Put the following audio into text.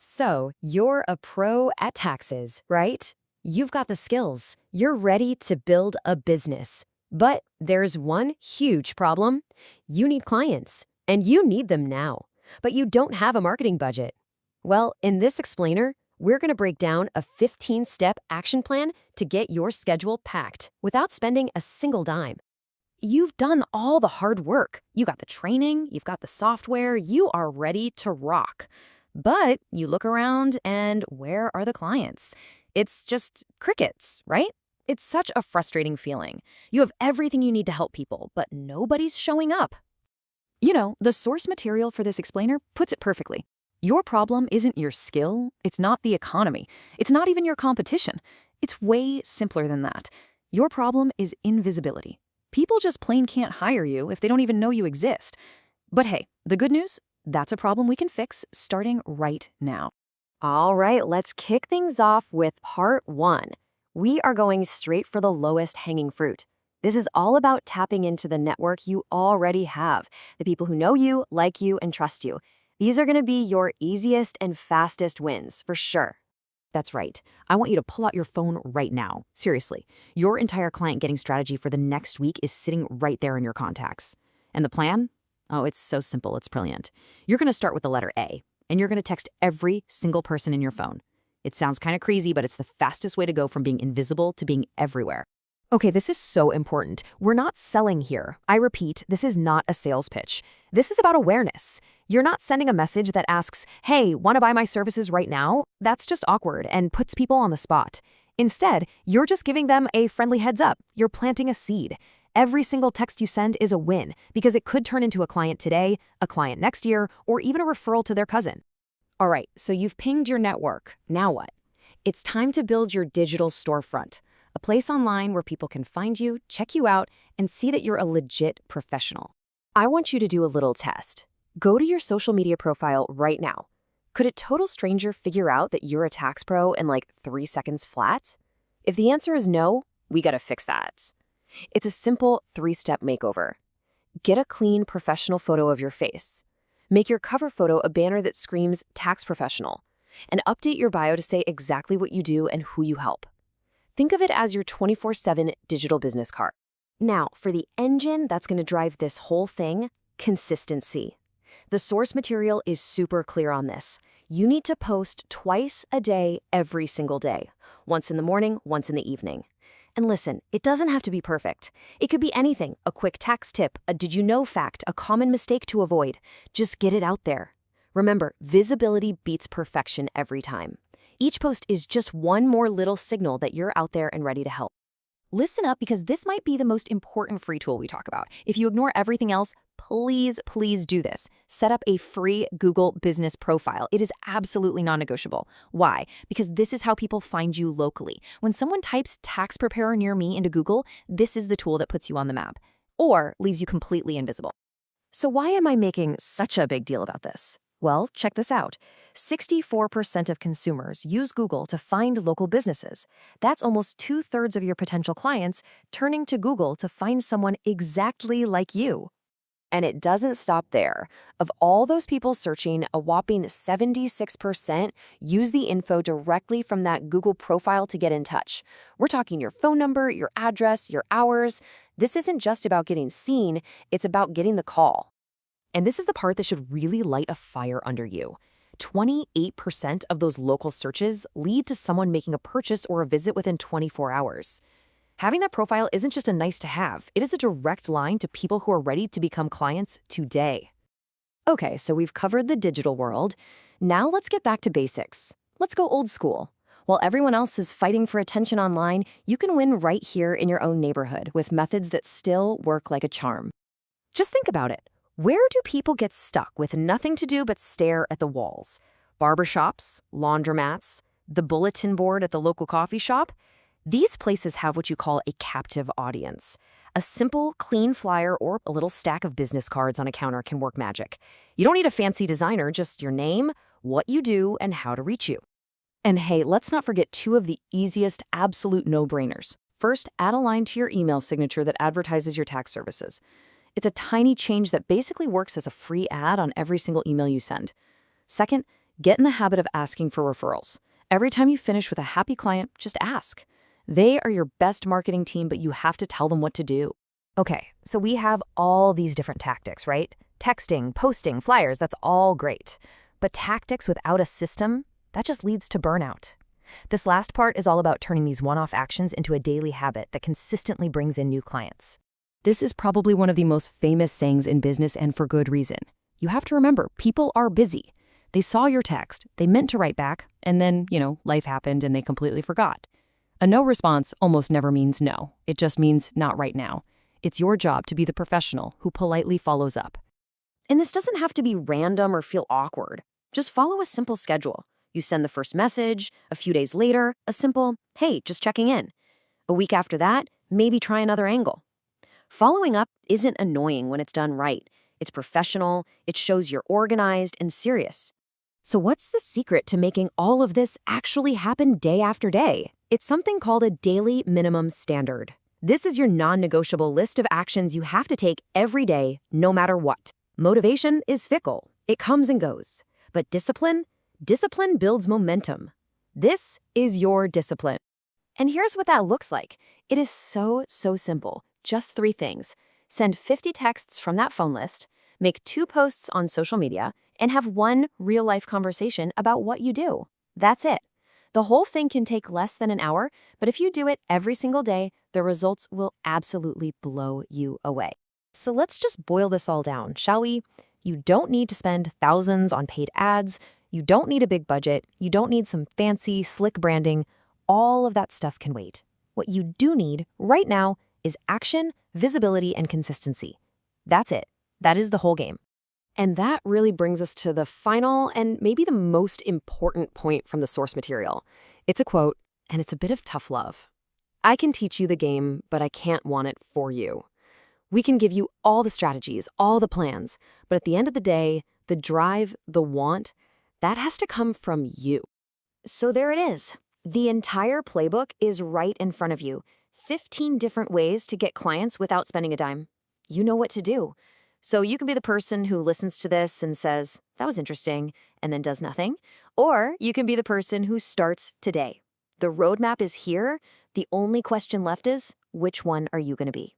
So, you're a pro at taxes, right? You've got the skills. You're ready to build a business. But there's one huge problem. You need clients, and you need them now. But you don't have a marketing budget. Well, in this explainer, we're going to break down a 15-step action plan to get your schedule packed without spending a single dime. You've done all the hard work. You got the training, you've got the software, you are ready to rock. But you look around and where are the clients? It's just crickets, right? It's such a frustrating feeling. You have everything you need to help people, but nobody's showing up. The source material for this explainer puts it perfectly. Your problem isn't your skill, it's not the economy, it's not even your competition. It's way simpler than that. Your problem is invisibility. People just plain can't hire you if they don't even know you exist. But hey, the good news? That's a problem we can fix starting right now. All right, let's kick things off with part 1. We are going straight for the lowest hanging fruit. This is all about tapping into the network you already have, the people who know you, like you, and trust you. These are going to be your easiest and fastest wins, for sure. That's right. I want you to pull out your phone right now. Seriously, your entire client getting strategy for the next week is sitting right there in your contacts. And the plan? Oh, it's so simple. It's brilliant. You're going to start with the letter A, and you're going to text every single person in your phone. It sounds kind of crazy, but it's the fastest way to go from being invisible to being everywhere. Okay, this is so important. We're not selling here. I repeat, this is not a sales pitch. This is about awareness. You're not sending a message that asks, hey, want to buy my services right now? That's just awkward and puts people on the spot. Instead, you're just giving them a friendly heads up. You're planting a seed. Every single text you send is a win because it could turn into a client today, a client next year, or even a referral to their cousin. All right, so you've pinged your network. Now what? It's time to build your digital storefront, a place online where people can find you, check you out, and see that you're a legit professional. I want you to do a little test. Go to your social media profile right now. Could a total stranger figure out that you're a tax pro in like 3 seconds flat? If the answer is no, we gotta fix that. It's a simple 3-step makeover. Get a clean, professional photo of your face. Make your cover photo a banner that screams tax professional. And update your bio to say exactly what you do and who you help. Think of it as your 24/7 digital business card. Now, for the engine that's going to drive this whole thing, consistency. The source material is super clear on this. You need to post twice a day, every single day. Once in the morning, once in the evening. And listen, it doesn't have to be perfect. It could be anything, a quick tax tip, a did you know fact, a common mistake to avoid. Just get it out there. Remember, visibility beats perfection every time. Each post is just one more little signal that you're out there and ready to help. Listen up because this might be the most important free tool we talk about. If you ignore everything else, please do this. Set up a free Google business profile. It is absolutely non-negotiable. Why? Because this is how people find you locally. When someone types tax preparer near me into Google, this is the tool that puts you on the map or leaves you completely invisible. So why am I making such a big deal about this? Well, check this out. 64% of consumers use Google to find local businesses. That's almost 2/3 of your potential clients turning to Google to find someone exactly like you. And it doesn't stop there. Of all those people searching, a whopping 76% use the info directly from that Google profile to get in touch. We're talking your phone number, your address, your hours. This isn't just about getting seen, it's about getting the call. And this is the part that should really light a fire under you. 28% of those local searches lead to someone making a purchase or a visit within 24 hours. Having that profile isn't just a nice to have, it is a direct line to people who are ready to become clients today. Okay, so we've covered the digital world. Now let's get back to basics. Let's go old school. While everyone else is fighting for attention online, you can win right here in your own neighborhood with methods that still work like a charm. Just think about it. Where do people get stuck with nothing to do but stare at the walls? Barbershops, laundromats, the bulletin board at the local coffee shop? These places have what you call a captive audience. A simple, clean flyer or a little stack of business cards on a counter can work magic. You don't need a fancy designer, just your name, what you do, and how to reach you. And hey, let's not forget 2 of the easiest absolute no-brainers. First, add a line to your email signature that advertises your tax services. It's a tiny change that basically works as a free ad on every single email you send. Second, Get in the habit of asking for referrals. Every time you finish with a happy client, just ask. They are your best marketing team, but you have to tell them what to do. Okay, so we have all these different tactics, right? Texting, posting, flyers, that's all great. But tactics without a system, that just leads to burnout. This last part is all about turning these one-off actions into a daily habit that consistently brings in new clients. This is probably one of the most famous sayings in business, and for good reason. You have to remember, people are busy. They saw your text, they meant to write back, and then, life happened and they completely forgot. A no response almost never means no. It just means not right now. It's your job to be the professional who politely follows up. And this doesn't have to be random or feel awkward. Just follow a simple schedule. You send the first message, a few days later, a simple, hey, just checking in. A week after that, maybe try another angle. Following up isn't annoying when it's done right. It's professional, it shows you're organized and serious. So what's the secret to making all of this actually happen day after day? It's something called a daily minimum standard. This is your non-negotiable list of actions you have to take every day, no matter what. Motivation is fickle. It comes and goes. But discipline builds momentum. This is your discipline. And here's what that looks like. It is so simple. Just 3 things. Send 50 texts from that phone list, make 2 posts on social media, and have 1 real-life conversation about what you do. That's it. The whole thing can take less than an hour, but if you do it every single day, the results will absolutely blow you away. So let's just boil this all down, shall we? You don't need to spend thousands on paid ads. You don't need a big budget. You don't need some fancy, slick branding. All of that stuff can wait. What you do need right now is action, visibility, and consistency. That's it. That is the whole game. And that really brings us to the final and maybe the most important point from the source material. It's a quote, and it's a bit of tough love. I can teach you the game, but I can't want it for you. We can give you all the strategies, all the plans, but at the end of the day, the drive, the want, that has to come from you. So there it is. The entire playbook is right in front of you. 15 different ways to get clients without spending a dime. You know what to do. So you can be the person who listens to this and says, that was interesting, and then does nothing. Or you can be the person who starts today. The roadmap is here. The only question left is, which one are you going to be?